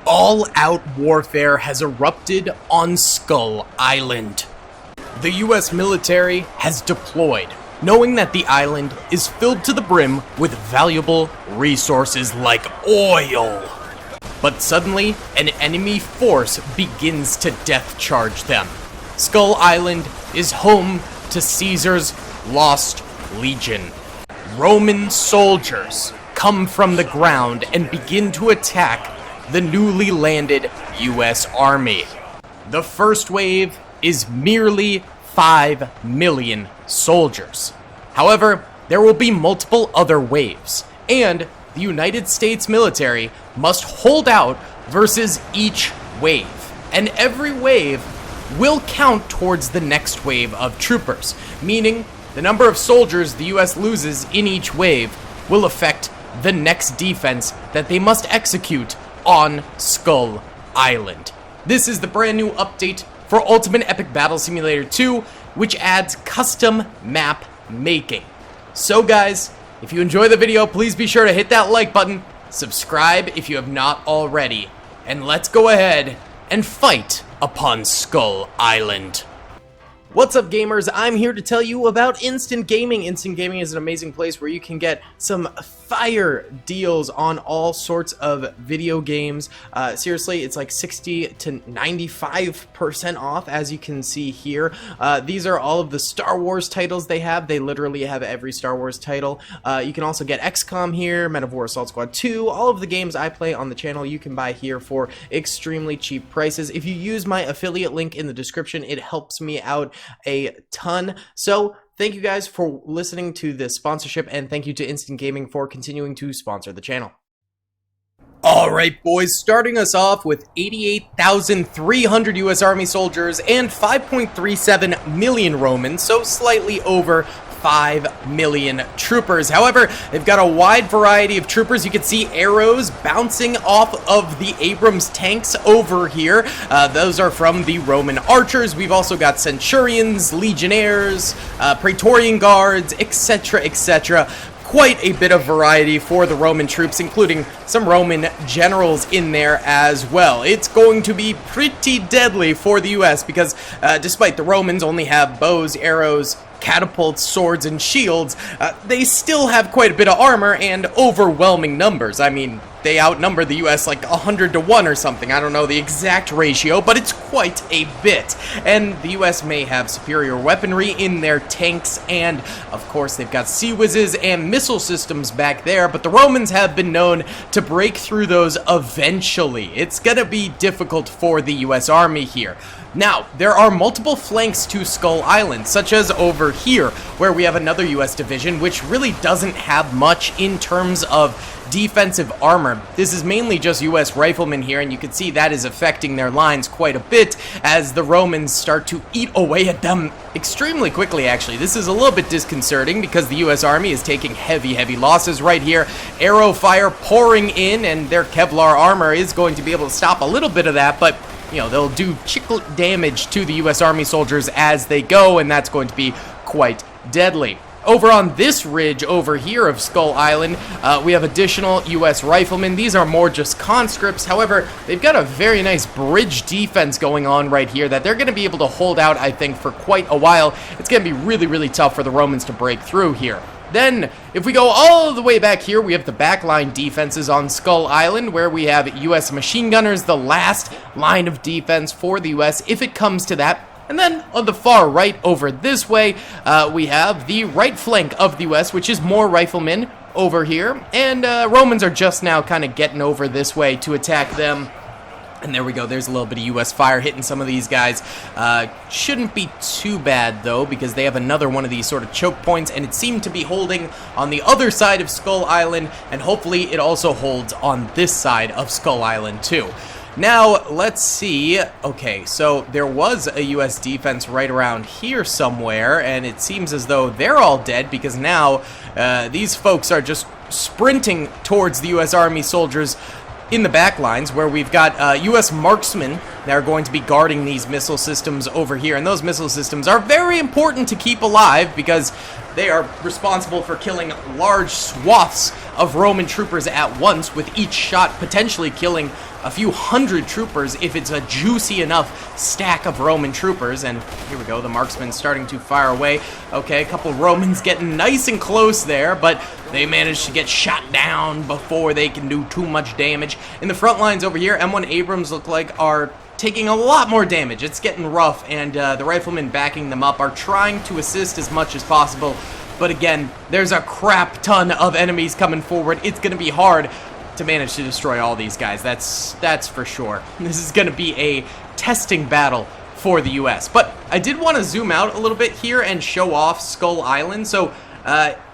All-out warfare has erupted on Skull Island. The US military has deployed, knowing that the island is filled to the brim with valuable resources like oil. But suddenly, an enemy force begins to death charge them. Skull Island is home to Caesar's Lost Legion. Roman soldiers come from the ground and begin to attack the newly landed US Army. The first wave is merely 5 million soldiers. However, there will be multiple other waves, and the United States military must hold out versus each wave. And every wave will count towards the next wave of troopers, meaning the number of soldiers the US loses in each wave will affect the next defense that they must execute on Skull Island. This is the brand new update for Ultimate Epic Battle Simulator 2, which adds custom map making. So guys, if you enjoy the video, please be sure to hit that like button, subscribe if you have not already, and let's go ahead and fight upon Skull Island. What's up, gamers? I'm here to tell you about Instant Gaming. Instant Gaming is an amazing place where you can get some fire deals on all sorts of video games. Seriously, it's like 60 to 95% off, as you can see here. These are all of the Star Wars titles they have. They literally have every Star Wars title. You can also get XCOM here, Men of War Assault Squad 2. All of the games I play on the channel you can buy here for extremely cheap prices. If you use my affiliate link in the description, it helps me out a ton. So thank you guys for listening to this sponsorship, and thank you to Instant Gaming for continuing to sponsor the channel. Alright boys, starting us off with 88,300 US Army soldiers and 5.37 million Romans, so slightly over 5 million troopers. However, they've got a wide variety of troopers. You can see arrows bouncing off of the Abrams tanks over here. Those are from the Roman archers. We've also got centurions, legionnaires, praetorian guards, etc., etc. Quite a bit of variety for the Roman troops, including some Roman generals in there as well. It's going to be pretty deadly for the US because despite the Romans only have bows, arrows, catapults, swords, and shields, they still have quite a bit of armor and overwhelming numbers. I mean, they outnumber the US like 100 to 1 or something. I don't know the exact ratio, but it's quite a bit. And the US may have superior weaponry in their tanks, and of course they've got sea whizzes and missile systems back there, but the Romans have been known to break through those eventually. It's gonna be difficult for the US Army here. Now, there are multiple flanks to Skull Island, such as over here, where we have another US division, which really doesn't have much in terms of defensive armor. This is mainly just US riflemen here, and you can see that is affecting their lines quite a bit as the Romans start to eat away at them extremely quickly, actually. This is a little bit disconcerting because the US Army is taking heavy losses right here. Arrow fire pouring in, and their Kevlar armor is going to be able to stop a little bit of that, but you know, they'll do chiclet damage to the US Army soldiers as they go, and that's going to be quite deadly. Over on this ridge over here of Skull Island, we have additional US riflemen. These are more just conscripts. However, they've got a very nice bridge defense going on right here that they're going to be able to hold out, I think, for quite a while. It's going to be really tough for the Romans to break through here. Then, if we go all the way back here, we have the backline defenses on Skull Island, where we have US machine gunners, the last line of defense for the US, if it comes to that. And then, on the far right over this way, we have the right flank of the US, which is more riflemen over here. And Romans are just now kind of getting over this way to attack them. And there we go, there's a little bit of US fire hitting some of these guys. Shouldn't be too bad, though, because they have another one of these sort of choke points, and it seemed to be holding on the other side of Skull Island, and hopefully it also holds on this side of Skull Island, too. Now, let's see. Okay, so there was a US defense right around here somewhere, and it seems as though they're all dead, because now these folks are just sprinting towards the US Army soldiers in the back lines, where we've got US marksmen that are going to be guarding these missile systems over here. And those missile systems are very important to keep alive because they are responsible for killing large swaths of Roman troopers at once, with each shot potentially killing a few hundred troopers if it's a juicy enough stack of Roman troopers. And here we go, the marksman's starting to fire away. Okay, a couple Romans getting nice and close there, but they managed to get shot down before they can do too much damage. In the front lines over here, M1 Abrams look like are taking a lot more damage. It's getting rough, and the riflemen backing them up are trying to assist as much as possible. But again, there's a crap ton of enemies coming forward. It's going to be hard to manage to destroy all these guys. That's for sure. This is going to be a testing battle for the US. But I did want to zoom out a little bit here and show off Skull Island. So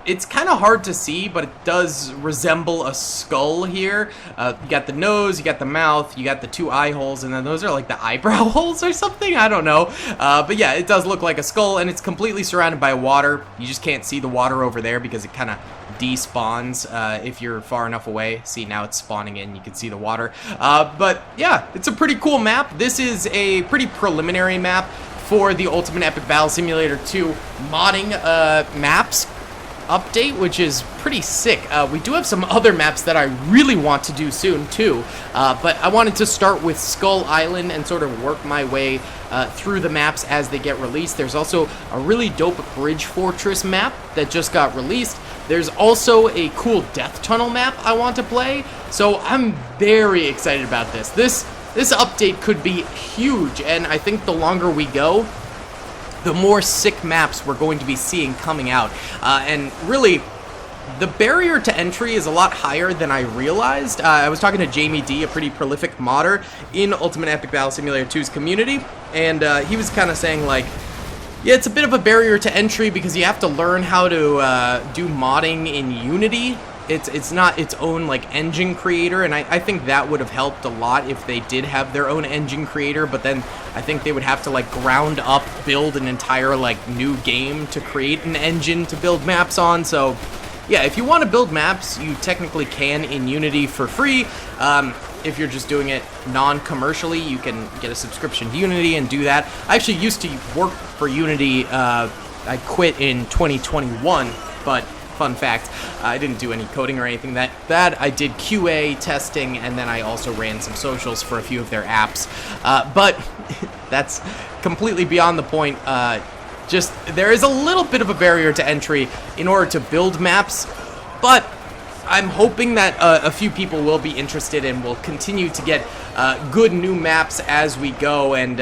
it's kind of hard to see, but it does resemble a skull here. You got the nose, you got the mouth, you got the two eye holes, and then those are like the eyebrow holes or something? I don't know. But yeah, it does look like a skull, and it's completely surrounded by water. You just can't see the water over there because it kind of despawns if you're far enough away. See, now it's spawning in. You can see the water. But yeah, it's a pretty cool map. This is a pretty preliminary map for the Ultimate Epic Battle Simulator 2 modding maps update, which is pretty sick. We do have some other maps that I really want to do soon too, but I wanted to start with Skull Island and sort of work my way through the maps as they get released. There's also a really dope Bridge Fortress map that just got released. There's also a cool Death Tunnel map I want to play, so I'm very excited about this. This update could be huge, and I think the longer we go, the more sick maps we're going to be seeing coming out. And really, the barrier to entry is a lot higher than I realized. I was talking to Jamie D, a pretty prolific modder in Ultimate Epic Battle Simulator 2's community, and he was kind of saying, like, yeah, it's a bit of a barrier to entry because you have to learn how to do modding in Unity. It's not its own, like, engine creator, and I think that would have helped a lot if they did have their own engine creator, but then I think they would have to, like, ground up build an entire, like, new game to create an engine to build maps on. So yeah, if you want to build maps, you technically can in Unity for free. If you're just doing it non-commercially, you can get a subscription to Unity and do that. I actually used to work for Unity. I quit in 2021, but fun fact, I didn't do any coding or anything. That I did QA testing, and then I also ran some socials for a few of their apps. But that's completely beyond the point. Just there is a little bit of a barrier to entry in order to build maps, but I'm hoping that a few people will be interested and will continue to get good new maps as we go, and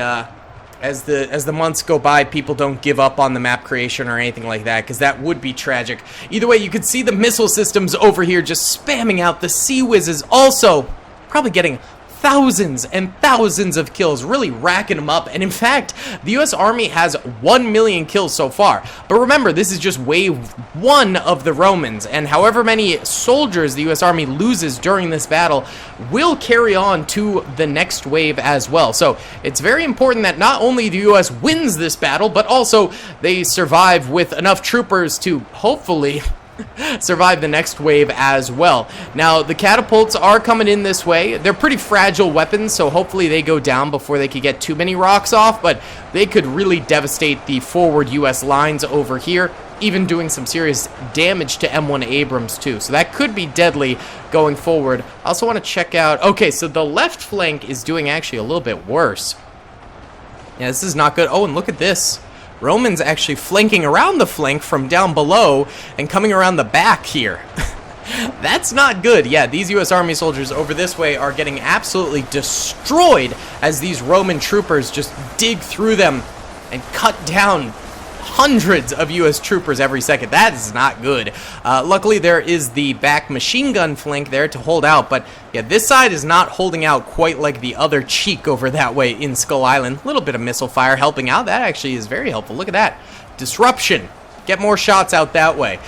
as the months go by, people don't give up on the map creation or anything like that, because that would be tragic. Either way, you can see the missile systems over here just spamming out. The Sea Whizzes also probably getting thousands and thousands of kills, really racking them up. And in fact, the US Army has 1 million kills so far. But remember, this is just wave 1 of the Romans, and however many soldiers the US Army loses during this battle will carry on to the next wave as well. So it's very important that not only the US wins this battle, but also they survive with enough troopers to hopefully survive the next wave as well. Now, the catapults are coming in this way. They're pretty fragile weapons, so hopefully they go down before they could get too many rocks off, but they could really devastate the forward US lines over here, even doing some serious damage to M1 Abrams too. So that could be deadly going forward. I also want to check out... Okay, so the left flank is doing actually a little bit worse. Yeah, this is not good. Oh, and look at this. Romans actually flanking around the flank from down below and coming around the back here. That's not good. Yeah, these US Army soldiers over this way are getting absolutely destroyed as these Roman troopers just dig through them and cut down hundreds of US troopers every second. That is not good. Luckily, there is the back machine gun flank there to hold out, but yeah, this side is not holding out quite like the other cheek over that way in Skull Island. A little bit of missile fire helping out. That actually is very helpful. Look at that. Disruption. Get more shots out that way.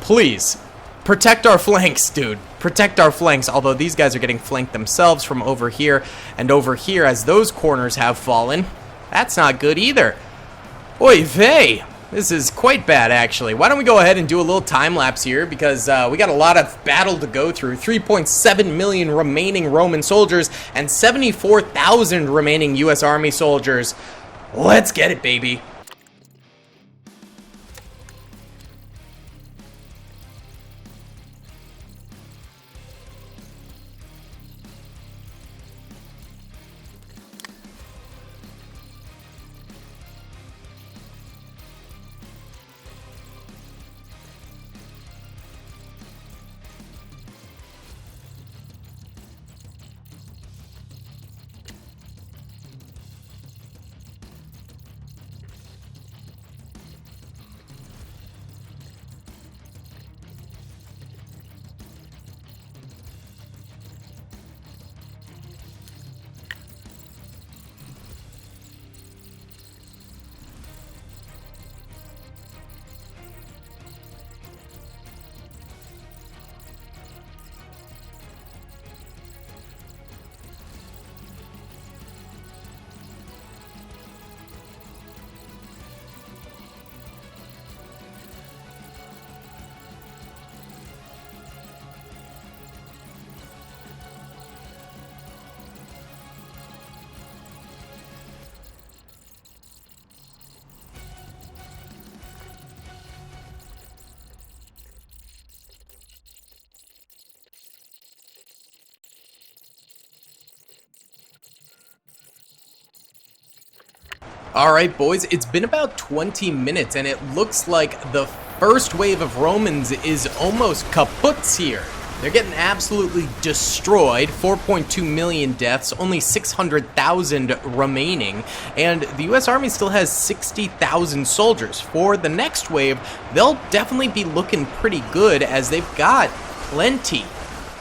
Please, protect our flanks, dude. Protect our flanks, although these guys are getting flanked themselves from over here and over here as those corners have fallen. That's not good either. Oy vey. This is quite bad, actually. Why don't we go ahead and do a little time-lapse here, because we got a lot of battle to go through. 3.7 million remaining Roman soldiers and 74,000 remaining US Army soldiers. Let's get it, baby. Alright boys, it's been about 20 minutes and it looks like the first wave of Romans is almost kaputs here. They're getting absolutely destroyed, 4.2 million deaths, only 600,000 remaining, and the US Army still has 60,000 soldiers. For the next wave, they'll definitely be looking pretty good as they've got plenty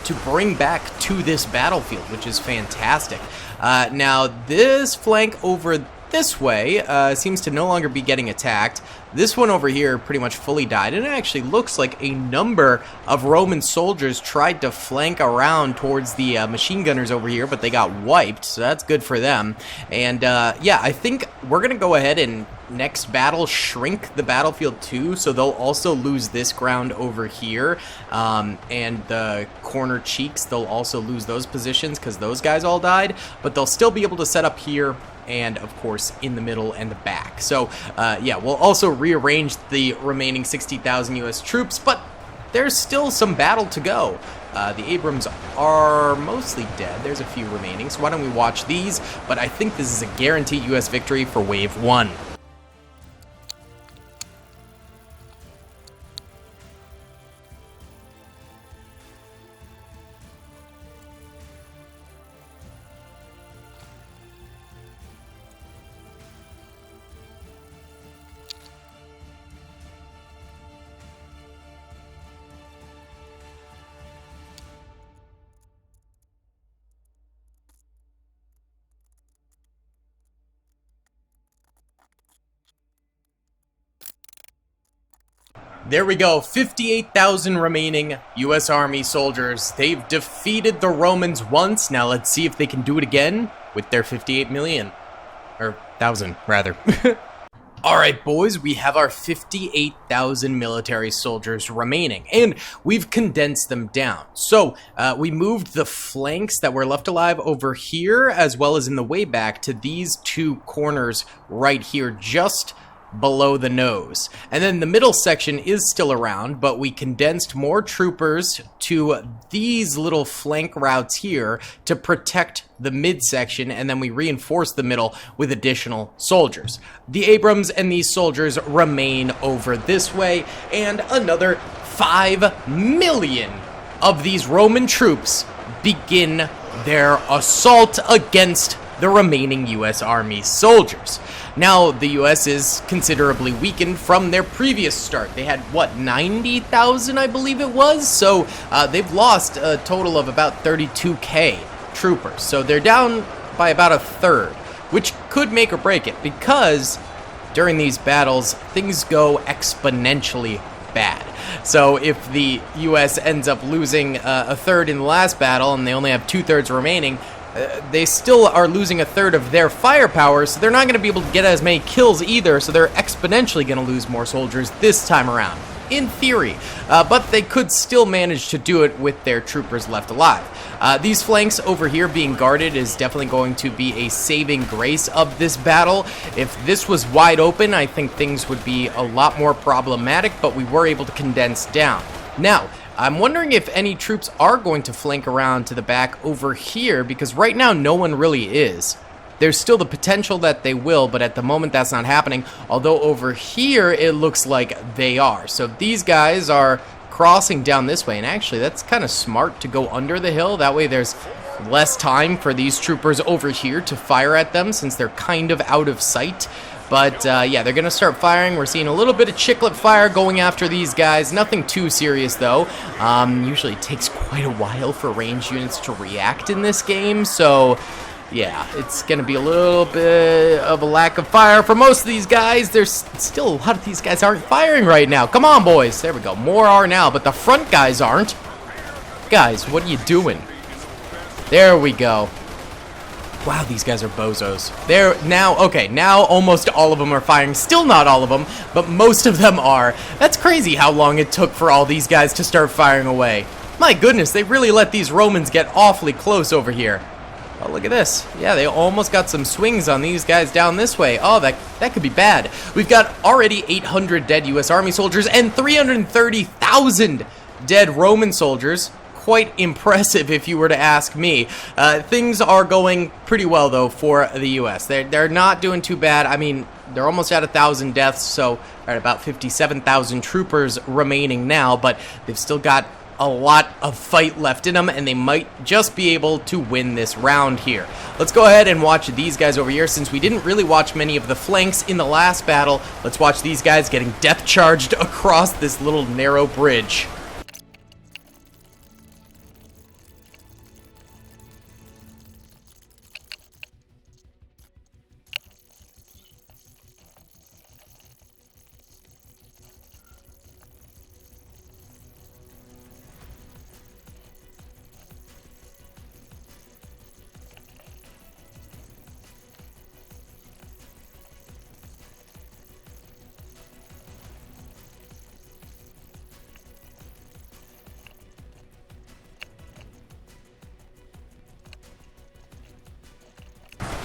to bring back to this battlefield, which is fantastic. Now, this flank over this way seems to no longer be getting attacked. This one over here pretty much fully died, and it actually looks like a number of Roman soldiers tried to flank around towards the machine gunners over here, but they got wiped, so that's good for them. And yeah, I think we're gonna go ahead and next battle shrink the battlefield too, so they'll also lose this ground over here, and the corner cheeks, they'll also lose those positions because those guys all died, but they'll still be able to set up here and of course in the middle and the back. So yeah, we'll also rearrange the remaining 60,000 US troops, but there's still some battle to go. The Abrams are mostly dead. There's a few remaining, so why don't we watch these? But I think this is a guaranteed US victory for Wave 1. There we go, 58,000 remaining US Army soldiers. They've defeated the Romans once. Now let's see if they can do it again with their 58 million. Or 1,000, rather. Alright boys, we have our 58,000 military soldiers remaining, and we've condensed them down. So, we moved the flanks that were left alive over here, as well as in the way back to these two corners right here, just below the nose. And then the middle section is still around, but we condensed more troopers to these little flank routes here to protect the midsection, and then we reinforced the middle with additional soldiers. The Abrams and these soldiers remain over this way, and another 5 million of these Roman troops begin their assault against the remaining US Army soldiers. Now, the US is considerably weakened from their previous start. They had, what, 90,000, I believe it was? So, they've lost a total of about 32k troopers. So, they're down by about a third, which could make or break it, because during these battles, things go exponentially bad. So if the US ends up losing a third in the last battle and they only have 2/3 remaining, they still are losing a third of their firepower, so they're not going to be able to get as many kills either, so they're exponentially going to lose more soldiers this time around, in theory. But they could still manage to do it with their troopers left alive. These flanks over here being guarded is definitely going to be a saving grace of this battle. If this was wide open, I think things would be a lot more problematic, but we were able to condense down. Now, I'm wondering if any troops are going to flank around to the back over here, because right now no one really is. There's still the potential that they will, but at the moment that's not happening, although over here it looks like they are. So these guys are crossing down this way, and actually that's kind of smart to go under the hill. That way there's less time for these troopers over here to fire at them, since they're kind of out of sight. But yeah, they're going to start firing. We're seeing a little bit of chiclet fire going after these guys. Nothing too serious, though. Usually it takes quite a while for ranged units to react in this game. So, yeah, it's going to be a little bit of a lack of fire for most of these guys. There's still a lot of these guys aren't firing right now. Come on, boys. There we go. More are now, but the front guys aren't. Guys, what are you doing? There we go. Wow, these guys are bozos. They're now, okay, now almost all of them are firing. Still not all of them, but most of them are. That's crazy how long it took for all these guys to start firing away. My goodness, they really let these Romans get awfully close over here. Oh, look at this. Yeah, they almost got some swings on these guys down this way. Oh, that could be bad. We've got already 800 dead US Army soldiers and 330,000 dead Roman soldiers. quite impressive if you were to ask me. Things are going pretty well, though, for the U.S. They're not doing too bad. I mean, they're almost at 1,000 deaths, so at about 57,000 troopers remaining now, but they've still got a lot of fight left in them, and they might just be able to win this round here. Let's go ahead and watch these guys over here. Since we didn't really watch many of the flanks in the last battle, let's watch these guys getting death charged across this little narrow bridge.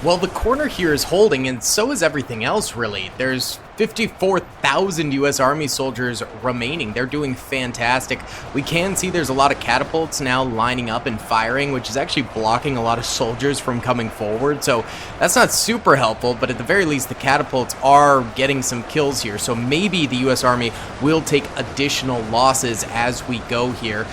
Well, the corner here is holding, and so is everything else, really. There's 54,000 U.S. Army soldiers remaining. They're doing fantastic. We can see there's a lot of catapults now lining up and firing, which is actually blocking a lot of soldiers from coming forward, so that's not super helpful, but at the very least, the catapults are getting some kills here, so maybe the U.S. Army will take additional losses as we go here.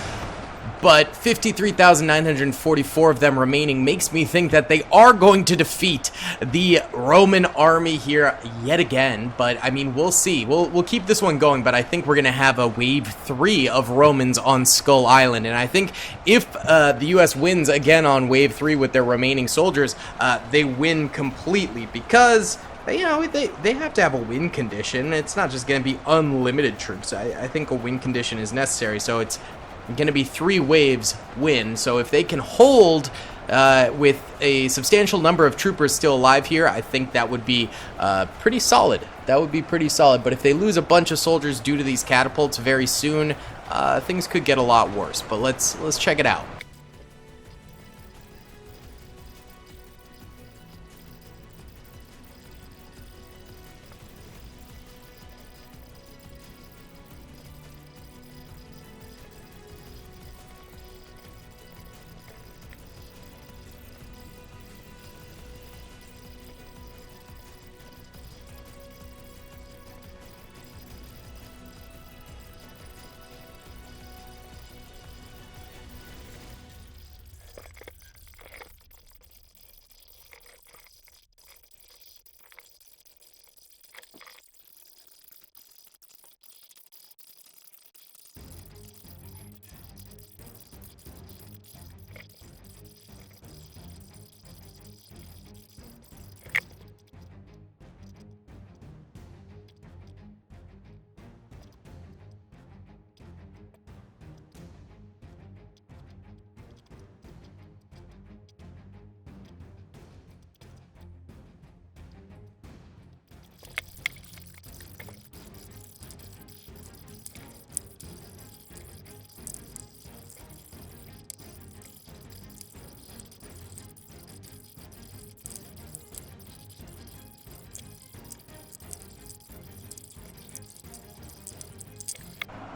But 53,944 of them remaining makes me think that they are going to defeat the Roman army here yet again. But, I mean, we'll see. We'll keep this one going, but I think we're going to have a wave 3 of Romans on Skull Island. And I think if the U.S. wins again on wave 3 with their remaining soldiers, they win completely because they have to have a win condition. It's not just going to be unlimited troops. I think a win condition is necessary, so it's going to be 3 waves win. So if they can hold with a substantial number of troopers still alive here, I think that would be pretty solid. That would be pretty solid. But if they lose a bunch of soldiers due to these catapults very soon, things could get a lot worse. But let's check it out.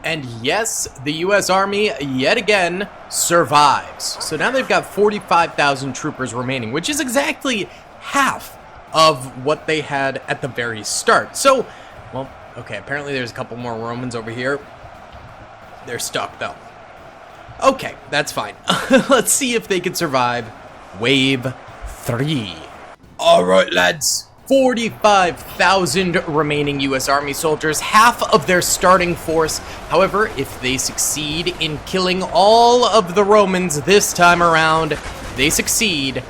And yes, the U.S. Army, yet again, survives. So now they've got 45,000 troopers remaining, which is exactly half of what they had at the very start. So, well, okay, apparently there's a couple more Romans over here. They're stuck, though. Okay, that's fine. Let's see if they can survive Wave 3. All right, lads. 45,000 remaining U.S. Army soldiers, half of their starting force. However, if they succeed in killing all of the Romans this time around, they succeed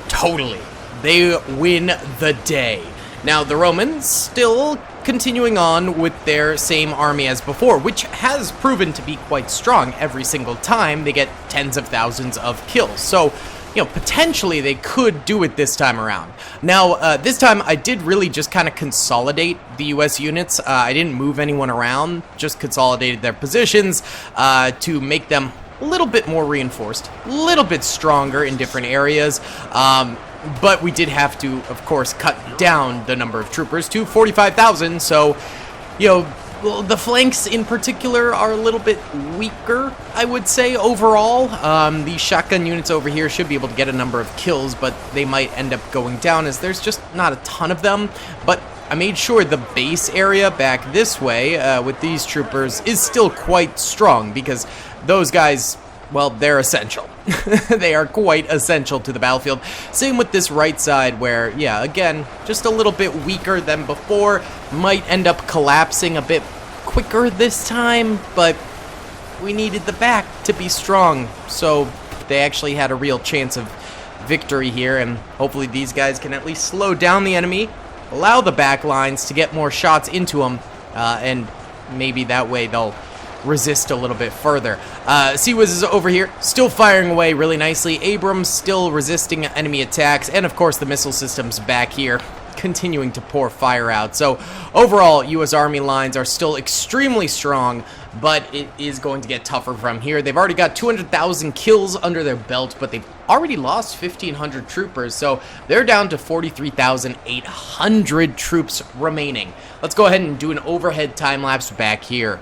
totally. They win the day. Now, the Romans still continuing on with their same army as before, which has proven to be quite strong every single time. They get tens of thousands of kills. So, potentially they could do it this time around. Now, this time I did really just kind of consolidate the U.S. units. I didn't move anyone around, just consolidated their positions to make them a little bit more reinforced, a little bit stronger in different areas. But we did have to, of course, cut down the number of troopers to 45,000. So, Well, the flanks in particular are a little bit weaker, I would say, overall. These shotgun units over here should be able to get a number of kills, but they might end up going down as there's just not a ton of them. But I made sure the base area back this way with these troopers is still quite strong because those guys, well, they're essential. They are quite essential to the battlefield. Same with this right side where, yeah, again, just a little bit weaker than before. Might end up collapsing a bit quicker this time, but we needed the back to be strong. So they actually had a real chance of victory here, and hopefully these guys can at least slow down the enemy, allow the back lines to get more shots into them, and maybe that way they'll resist a little bit further. Sea-Wiz is over here, still firing away really nicely. Abrams still resisting enemy attacks, and of course the missile systems back here continuing to pour fire out. So overall, U.S. Army lines are still extremely strong, but it is going to get tougher from here. They've already got 200,000 kills under their belt, but they've already lost 1,500 troopers, so they're down to 43,800 troops remaining. Let's go ahead and do an overhead time-lapse back here.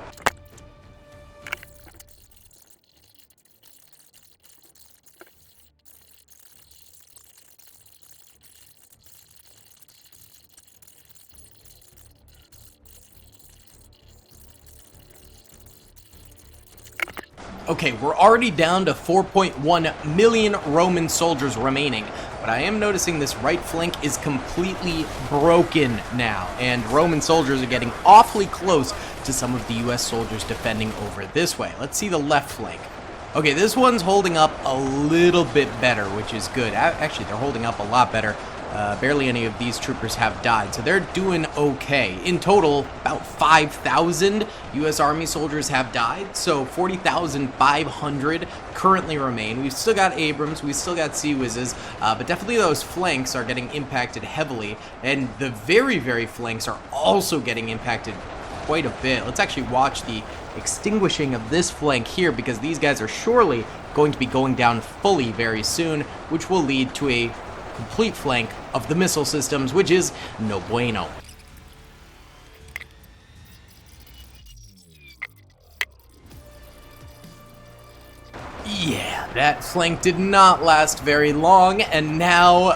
Okay, we're already down to 4.1 million Roman soldiers remaining, but I am noticing this right flank is completely broken now, and Roman soldiers are getting awfully close to some of the US soldiers defending over this way. Let's see the left flank. Okay, this one's holding up a little bit better, which is good. Actually, they're holding up a lot better. Barely any of these troopers have died, so they're doing okay. In total, about 5,000 U.S. Army soldiers have died, so 40,500 currently remain. We've still got Abrams, we've still got Sea-Wizes, but definitely those flanks are getting impacted heavily, and the very, very flanks are also getting impacted quite a bit. Let's actually watch the extinguishing of this flank here, because these guys are surely going to be going down fully very soon, which will lead to a complete flank of the missile systems, which is no bueno. Yeah, that flank did not last very long, and now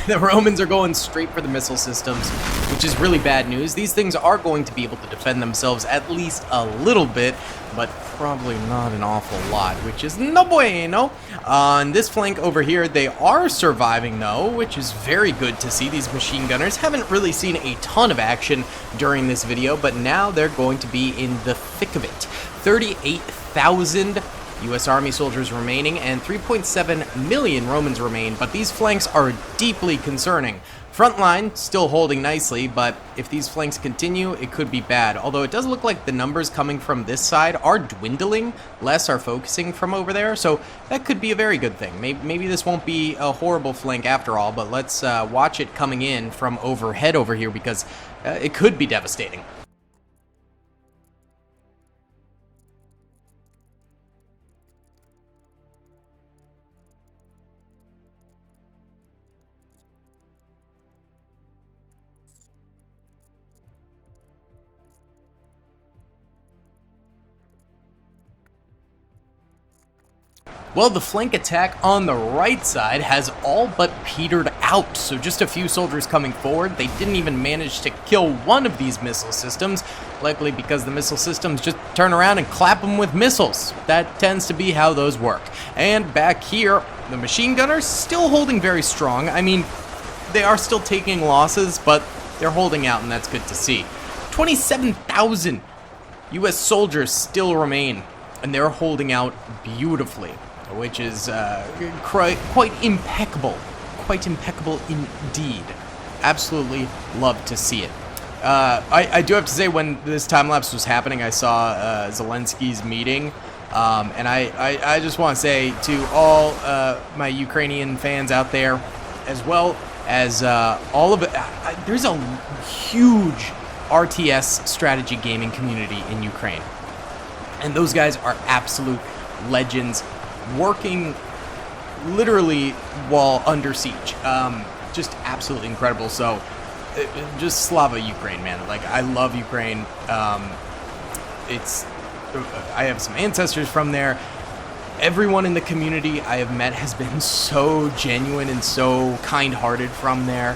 the Romans are going straight for the missile systems, which is really bad news. These things are going to be able to defend themselves at least a little bit, but probably not an awful lot, which is no bueno. On this flank over here, they are surviving though, which is very good to see. These machine gunners haven't really seen a ton of action during this video, but now they're going to be in the thick of it. 38,000 U.S. Army soldiers remaining, and 3.7 million Romans remain, but these flanks are deeply concerning. Front line still holding nicely, but if these flanks continue, it could be bad. Although it does look like the numbers coming from this side are dwindling, less are focusing from over there, so that could be a very good thing. Maybe this won't be a horrible flank after all, but let's watch it coming in from overhead over here, because it could be devastating. Well, the flank attack on the right side has all but petered out, so just a few soldiers coming forward. They didn't even manage to kill one of these missile systems, likely because the missile systems just turn around and clap them with missiles. That tends to be how those work. And back here, the machine gunners still holding very strong. I mean, they are still taking losses, but they're holding out, and that's good to see. 27,000 U.S. soldiers still remain, and they're holding out beautifully, which is quite impeccable. Quite impeccable indeed. Absolutely love to see it. I do have to say, when this time-lapse was happening, I saw Zelensky's meeting, and I just want to say to all my Ukrainian fans out there, as well as all of it, there's a huge RTS strategy gaming community in Ukraine. And those guys are absolute legends, working literally while under siege. Just absolutely incredible. So, just Slava Ukraine, man. Like, I love Ukraine. I have some ancestors from there. Everyone in the community I have met has been so genuine and so kind-hearted from there.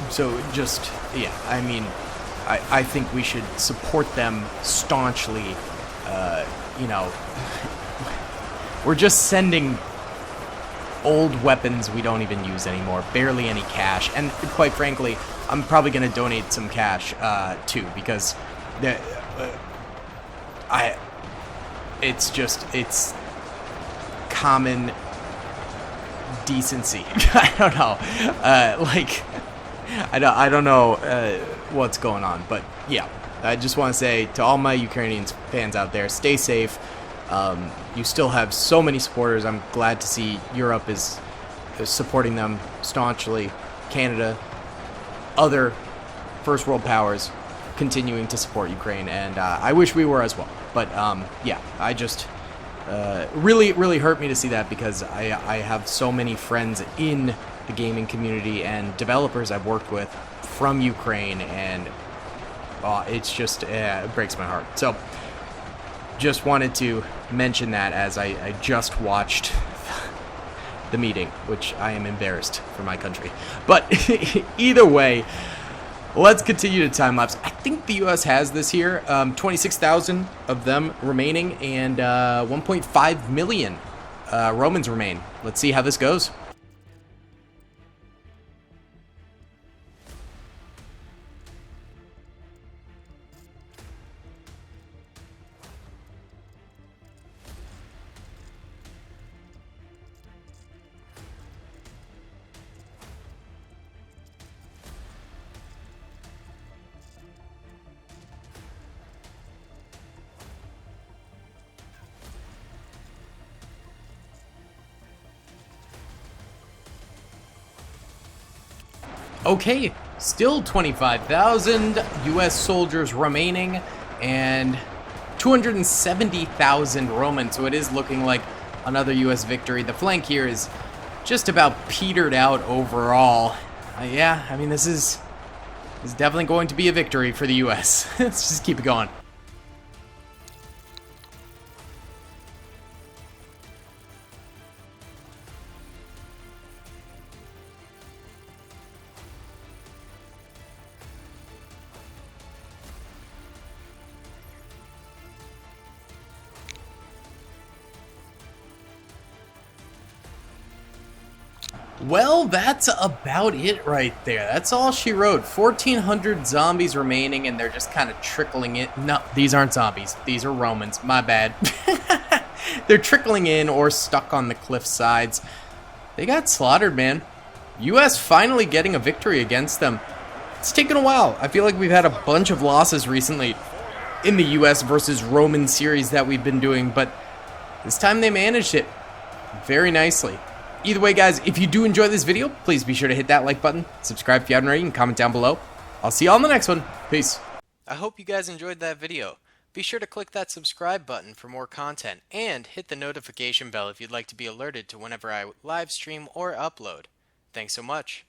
So just, yeah, I mean, I think we should support them staunchly. You know, we're just sending old weapons we don't even use anymore, barely any cash, and quite frankly, I'm probably going to donate some cash too, because it's common decency. I don't know, I don't know what's going on, but yeah, I just want to say to all my Ukrainian fans out there, stay safe. You still have so many supporters. I'm glad to see Europe is supporting them staunchly. Canada, other first world powers continuing to support Ukraine, and I wish we were as well. But yeah, I just really hurt me to see that, because I have so many friends in the gaming community and developers I've worked with from Ukraine, and it's just it breaks my heart. So just wanted to mention that as I just watched the meeting, which I am embarrassed for my country. But either way, let's continue to time lapse. I think the U.S. has this here, 26,000 of them remaining, and 1.5 million Romans remain. Let's see how this goes. Okay, still 25,000 U.S. soldiers remaining, and 270,000 Romans, so it is looking like another U.S. victory. The flank here is just about petered out overall. Yeah, I mean, this is definitely going to be a victory for the U.S. Let's just keep it going. Well, that's about it right there. That's all she wrote. 1,400 zombies remaining, and they're just kind of trickling in. No, these aren't zombies. These are Romans. My bad. They're trickling in or stuck on the cliff sides. They got slaughtered, man. U.S. finally getting a victory against them. It's taken a while. I feel like we've had a bunch of losses recently in the U.S. versus Roman series that we've been doing, but this time they managed it very nicely. Either way, guys, if you do enjoy this video, please be sure to hit that like button, subscribe if you haven't already, and comment down below. I'll see you all in the next one. Peace. I hope you guys enjoyed that video. Be sure to click that subscribe button for more content, and hit the notification bell if you'd like to be alerted to whenever I live stream or upload. Thanks so much.